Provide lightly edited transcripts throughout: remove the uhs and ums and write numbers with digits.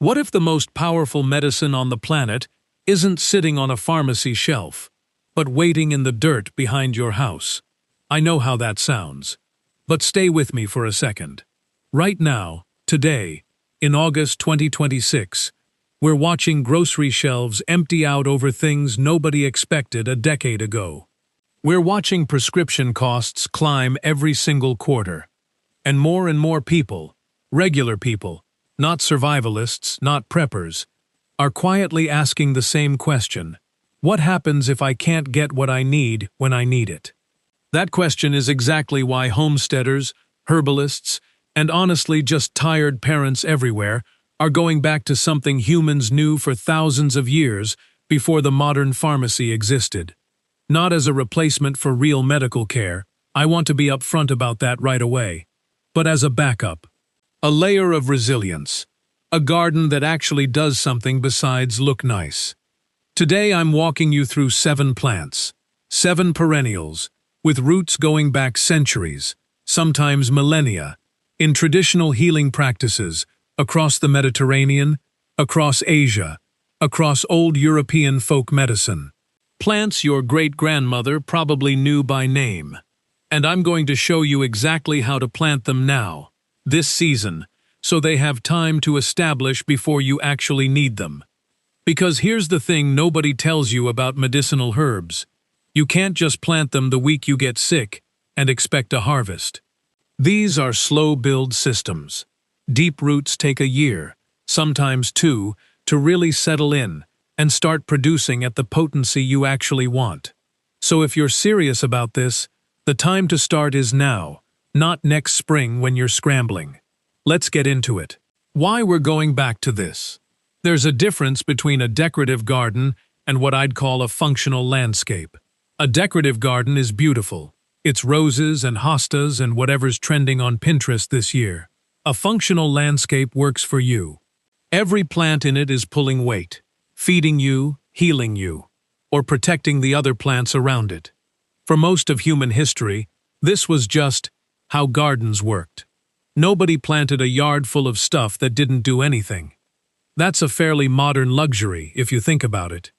What if the most powerful medicine on the planet isn't sitting on a pharmacy shelf, but waiting in the dirt behind your house? I know how that sounds. But stay with me for a second. Right now, today, in August 2026, we're watching grocery shelves empty out over things nobody expected a decade ago. We're watching prescription costs climb every single quarter. And more people, regular people, not survivalists, not preppers, are quietly asking the same question. What happens if I can't get what I need when I need it? That question is exactly why homesteaders, herbalists, and honestly just tired parents everywhere are going back to something humans knew for thousands of years before the modern pharmacy existed. Not as a replacement for real medical care, I want to be upfront about that right away, but as a backup. A layer of resilience. A garden that actually does something besides look nice. Today I'm walking you through 7 plants, 7 perennials, with roots going back centuries, sometimes millennia, in traditional healing practices across the Mediterranean, across Asia, across old European folk medicine. Plants your great-grandmother probably knew by name. And I'm going to show you exactly how to plant them now, this season, so they have time to establish before you actually need them. Because here's the thing nobody tells you about medicinal herbs. You can't just plant them the week you get sick and expect a harvest. These are slow-build systems. Deep roots take a year, sometimes 2, to really settle in and start producing at the potency you actually want. So if you're serious about this, the time to start is now, not next spring when you're scrambling. Let's get into it. Why we're going back to this. There's a difference between a decorative garden and what I'd call a functional landscape. A decorative garden is beautiful. It's roses and hostas and whatever's trending on Pinterest this year. A functional landscape works for you. Every plant in it is pulling weight, feeding you, healing you, or protecting the other plants around it. For most of human history, this was just how gardens worked. Nobody planted a yard full of stuff that didn't do anything. That's a fairly modern luxury, if you think about it.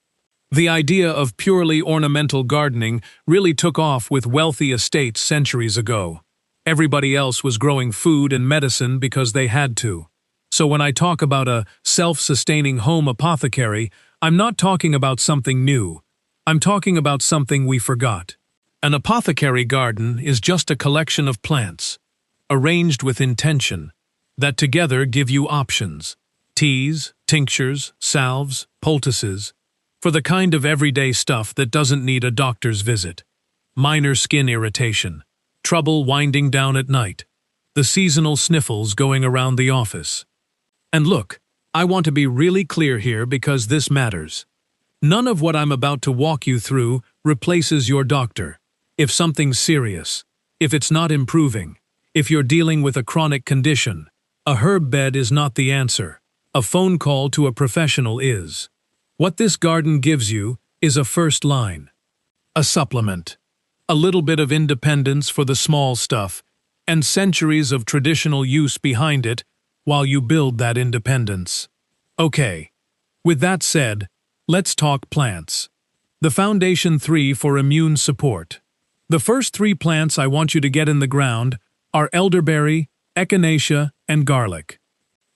The idea of purely ornamental gardening really took off with wealthy estates centuries ago. Everybody else was growing food and medicine because they had to. So when I talk about a self-sustaining home apothecary, I'm not talking about something new. I'm talking about something we forgot. An apothecary garden is just a collection of plants, arranged with intention, that together give you options. Teas, tinctures, salves, poultices, for the kind of everyday stuff that doesn't need a doctor's visit. Minor skin irritation, trouble winding down at night, the seasonal sniffles going around the office. And look, I want to be really clear here because this matters. None of what I'm about to walk you through replaces your doctor. If something's serious, if it's not improving, if you're dealing with a chronic condition, a herb bed is not the answer. A phone call to a professional is. What this garden gives you is a first line, a supplement, a little bit of independence for the small stuff, and centuries of traditional use behind it while you build that independence. Okay, with that said, let's talk plants. The foundation 3 for immune support. The first 3 plants I want you to get in the ground are elderberry, echinacea, and garlic.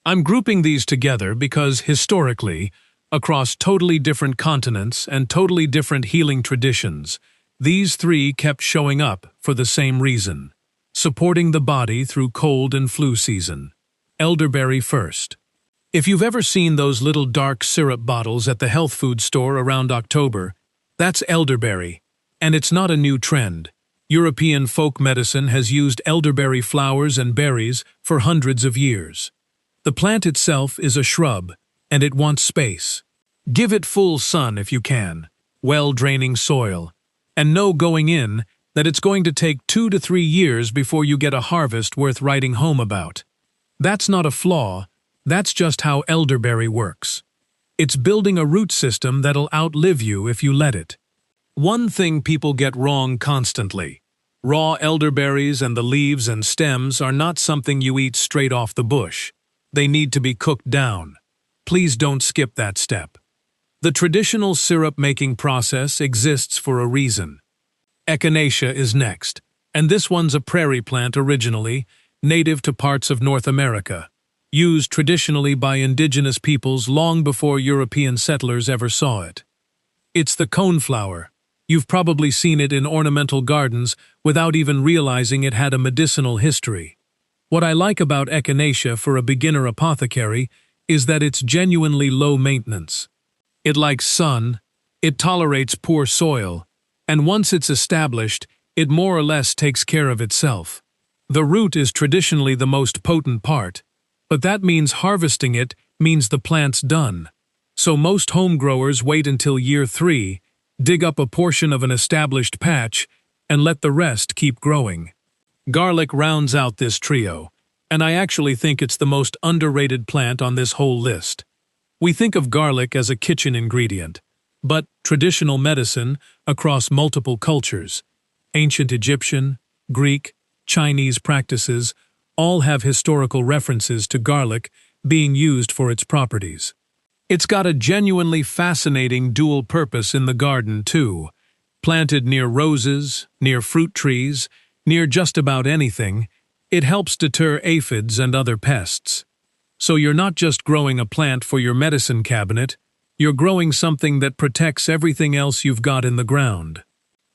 I'm grouping these together because, historically, across totally different continents and totally different healing traditions, these 3 kept showing up for the same reason, supporting the body through cold and flu season. Elderberry first. If you've ever seen those little dark syrup bottles at the health food store around October, that's elderberry, and it's not a new trend. European folk medicine has used elderberry flowers and berries for hundreds of years. The plant itself is a shrub, and it wants space. Give it full sun if you can, well-draining soil, and know going in that it's going to take 2 to 3 years before you get a harvest worth writing home about. That's not a flaw, that's just how elderberry works. It's building a root system that'll outlive you if you let it. One thing people get wrong constantly. Raw elderberries and the leaves and stems are not something you eat straight off the bush. They need to be cooked down. please don't skip that step. The traditional syrup-making process exists for a reason. Echinacea is next, and this one's a prairie plant originally, native to parts of North America, used traditionally by indigenous peoples long before European settlers ever saw it. It's the coneflower. You've probably seen it in ornamental gardens without even realizing it had a medicinal history. What I like about Echinacea for a beginner apothecary is that it's genuinely low maintenance. It likes sun, it tolerates poor soil, and once it's established, it more or less takes care of itself. The root is traditionally the most potent part, but that means harvesting it means the plant's done. So most home growers wait until year 3, dig up a portion of an established patch, and let the rest keep growing. Garlic rounds out this trio, and I actually think it's the most underrated plant on this whole list. We think of garlic as a kitchen ingredient, but traditional medicine across multiple cultures, ancient Egyptian, Greek, Chinese practices, all have historical references to garlic being used for its properties. It's got a genuinely fascinating dual purpose in the garden, too. Planted near roses, near fruit trees, near just about anything, it helps deter aphids and other pests. So you're not just growing a plant for your medicine cabinet, you're growing something that protects everything else you've got in the ground.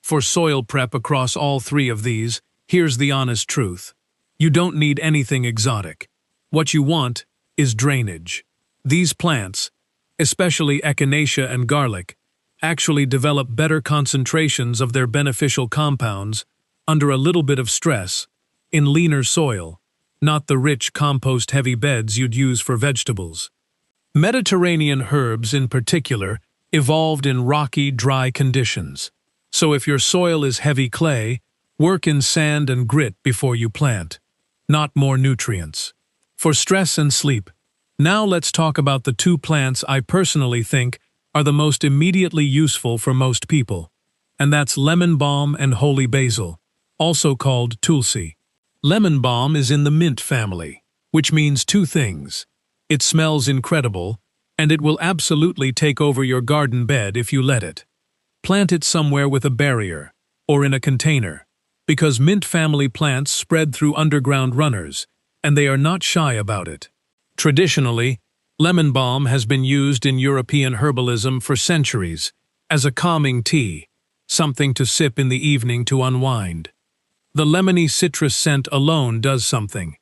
For soil prep across all 3 of these, here's the honest truth. You don't need anything exotic. What you want is drainage. These plants, especially Echinacea and garlic, actually develop better concentrations of their beneficial compounds under a little bit of stress, in leaner soil, not the rich compost-heavy beds you'd use for vegetables. Mediterranean herbs, in particular, evolved in rocky, dry conditions. So if your soil is heavy clay, work in sand and grit before you plant, not more nutrients. For stress and sleep, now let's talk about the 2 plants I personally think are the most immediately useful for most people, and that's lemon balm and holy basil, also called Tulsi. Lemon balm is in the mint family, which means 2 things. It smells incredible, and it will absolutely take over your garden bed if you let it. Plant it somewhere with a barrier, or in a container, because mint family plants spread through underground runners, and they are not shy about it. Traditionally, lemon balm has been used in European herbalism for centuries as a calming tea, something to sip in the evening to unwind. The lemony citrus scent alone does something.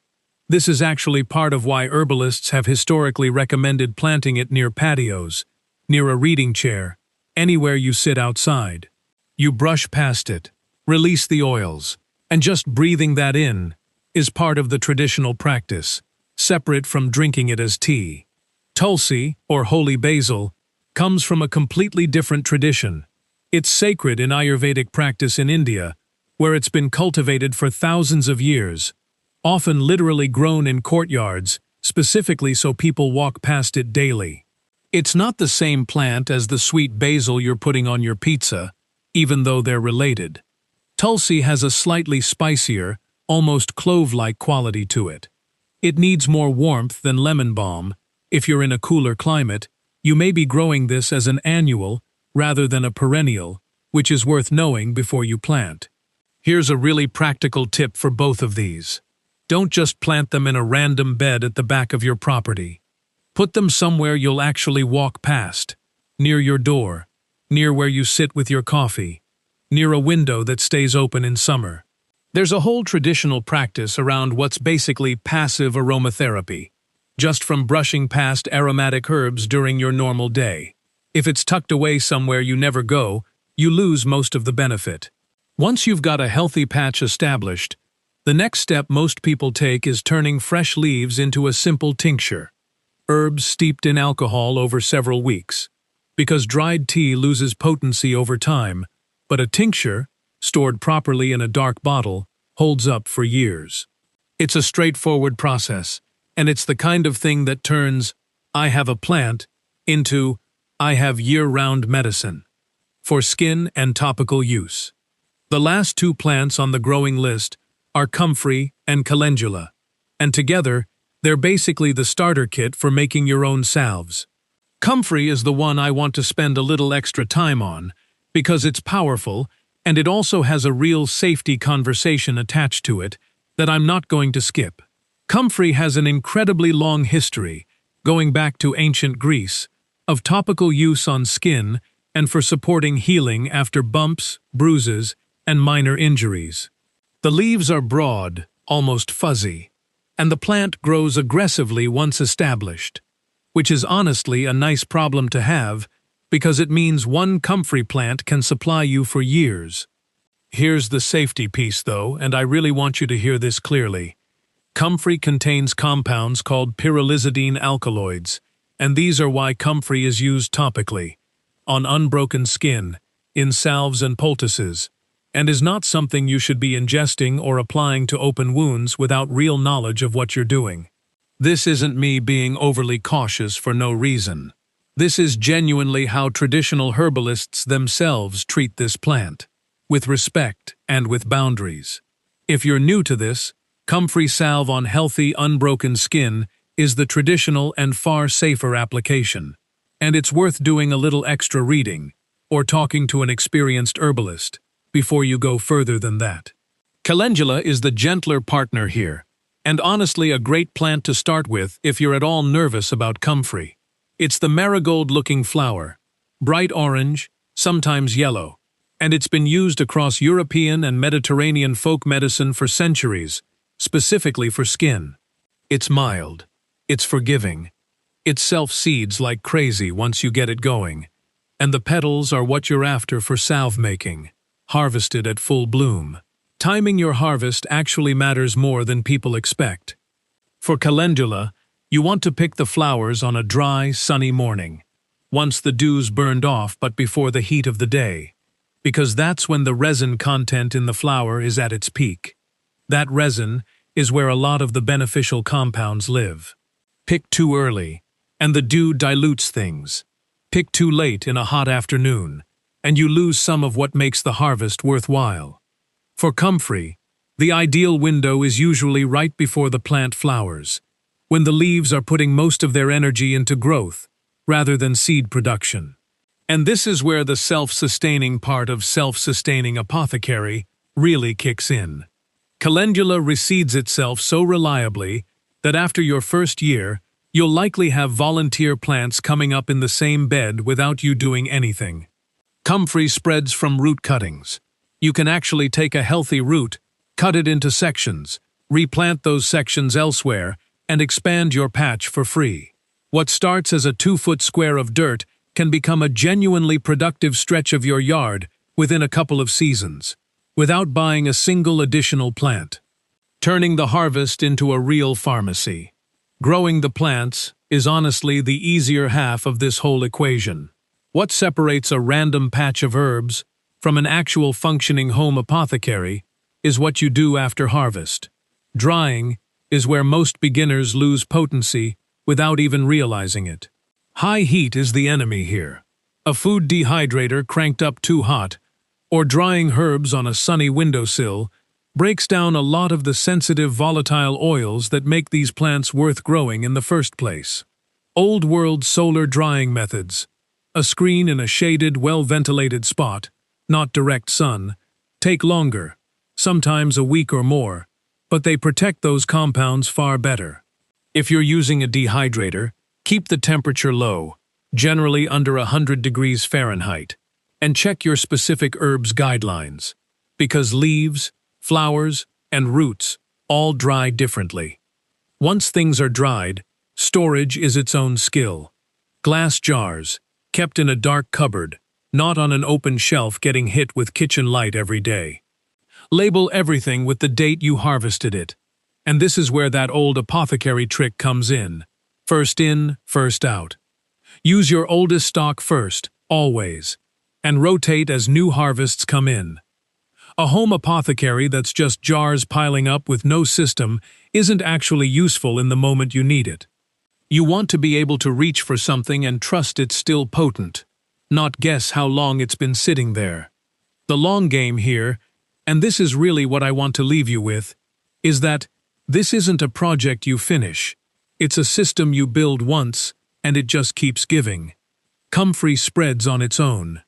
This is actually part of why herbalists have historically recommended planting it near patios, near a reading chair, anywhere you sit outside. You brush past it, release the oils, and just breathing that in is part of the traditional practice, separate from drinking it as tea. Tulsi, or holy basil, comes from a completely different tradition. It's sacred in Ayurvedic practice in India, where it's been cultivated for thousands of years, often literally grown in courtyards, specifically so people walk past it daily. It's not the same plant as the sweet basil you're putting on your pizza, even though they're related. Tulsi has a slightly spicier, almost clove-like quality to it. It needs more warmth than lemon balm. If you're in a cooler climate, you may be growing this as an annual rather than a perennial, which is worth knowing before you plant. Here's a really practical tip for both of these. Don't just plant them in a random bed at the back of your property. Put them somewhere you'll actually walk past, near your door, near where you sit with your coffee, near a window that stays open in summer. There's a whole traditional practice around what's basically passive aromatherapy, just from brushing past aromatic herbs during your normal day. If it's tucked away somewhere you never go, you lose most of the benefit. Once you've got a healthy patch established, the next step most people take is turning fresh leaves into a simple tincture, herbs steeped in alcohol over several weeks. Because dried tea loses potency over time, but a tincture, stored properly in a dark bottle, holds up for years. It's a straightforward process, and it's the kind of thing that turns "I have a plant" into "I have year-round medicine" for skin and topical use. The last 2 plants on the growing list are Comfrey and Calendula, and together They're basically the starter kit for making your own salves. Comfrey is the one I want to spend a little extra time on, because it's powerful and it also has a real safety conversation attached to it that I'm not going to skip. Comfrey has an incredibly long history, going back to ancient Greece, of topical use on skin and for supporting healing after bumps, bruises, and minor injuries. The leaves are broad, almost fuzzy, and the plant grows aggressively once established, which is honestly a nice problem to have because it means one comfrey plant can supply you for years. Here's the safety piece though, and I really want you to hear this clearly. Comfrey contains compounds called pyrrolizidine alkaloids, and these are why comfrey is used topically, on unbroken skin, in salves and poultices, and is not something you should be ingesting or applying to open wounds without real knowledge of what you're doing. This isn't me being overly cautious for no reason. This is genuinely how traditional herbalists themselves treat this plant, with respect and with boundaries. If you're new to this, comfrey salve on healthy, unbroken skin is the traditional and far safer application, and it's worth doing a little extra reading or talking to an experienced herbalist before you go further than that. Calendula is the gentler partner here, and honestly a great plant to start with if you're at all nervous about comfrey. It's the marigold-looking flower, bright orange, sometimes yellow, and it's been used across European and Mediterranean folk medicine for centuries, specifically for skin. It's mild, it's forgiving, it self-seeds like crazy once you get it going, and the petals are what you're after for salve making, harvested at full bloom. Timing your harvest actually matters more than people expect. For calendula, you want to pick the flowers on a dry, sunny morning, once the dew's burned off but before the heat of the day, because that's when the resin content in the flower is at its peak. That resin is where a lot of the beneficial compounds live. Pick too early, and the dew dilutes things. Pick too late in a hot afternoon, and you lose some of what makes the harvest worthwhile. For comfrey, the ideal window is usually right before the plant flowers, when the leaves are putting most of their energy into growth, rather than seed production. And this is where the self-sustaining part of self-sustaining apothecary really kicks in. Calendula reseeds itself so reliably that after your first year, you'll likely have volunteer plants coming up in the same bed without you doing anything. Comfrey spreads from root cuttings. You can actually take a healthy root, cut it into sections, replant those sections elsewhere, and expand your patch for free. What starts as a 2-foot square of dirt can become a genuinely productive stretch of your yard within a couple of seasons, without buying a single additional plant. Turning the harvest into a real pharmacy. Growing the plants is honestly the easier half of this whole equation. What separates a random patch of herbs from an actual functioning home apothecary is what you do after harvest. Drying is where most beginners lose potency without even realizing it. High heat is the enemy here. A food dehydrator cranked up too hot, or drying herbs on a sunny windowsill, breaks down a lot of the sensitive volatile oils that make these plants worth growing in the first place. Old-world solar drying methods, a screen in a shaded, well-ventilated spot, not direct sun, take longer, sometimes a week or more, but they protect those compounds far better. If you're using a dehydrator, keep the temperature low, generally under 100 degrees Fahrenheit, and check your specific herb's guidelines, because leaves, flowers, and roots all dry differently. Once things are dried, storage is its own skill. Glass jars, kept in a dark cupboard, not on an open shelf getting hit with kitchen light every day. Label everything with the date you harvested it, and this is where that old apothecary trick comes in. First in, first out. Use your oldest stock first, always, and rotate as new harvests come in. A home apothecary that's just jars piling up with no system isn't actually useful in the moment you need it. You want to be able to reach for something and trust it's still potent, not guess how long it's been sitting there. The long game here, and this is really what I want to leave you with, is that this isn't a project you finish. It's a system you build once, and it just keeps giving. Comfrey spreads on its own.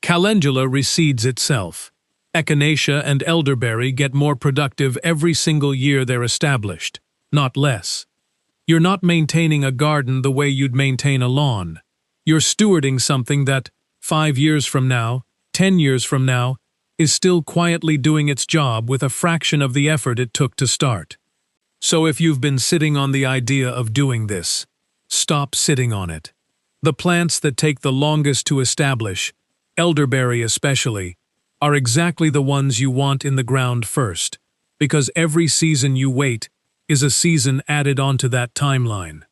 Calendula reseeds itself. Echinacea and elderberry get more productive every single year they're established, not less. You're not maintaining a garden the way you'd maintain a lawn. You're stewarding something that, 5 years from now, 10 years from now, is still quietly doing its job with a fraction of the effort it took to start. So if you've been sitting on the idea of doing this, stop sitting on it. The plants that take the longest to establish, elderberry especially, are exactly the ones you want in the ground first, because every season you wait is a season added onto that timeline.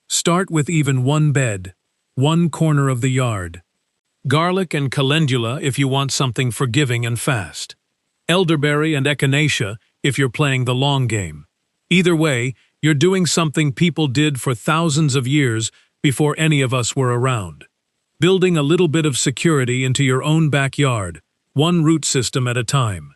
Start with even one bed, one corner of the yard. Garlic and calendula if you want something forgiving and fast. Elderberry and echinacea if you're playing the long game. Either way, you're doing something people did for thousands of years before any of us were around. Building a little bit of security into your own backyard, one root system at a time.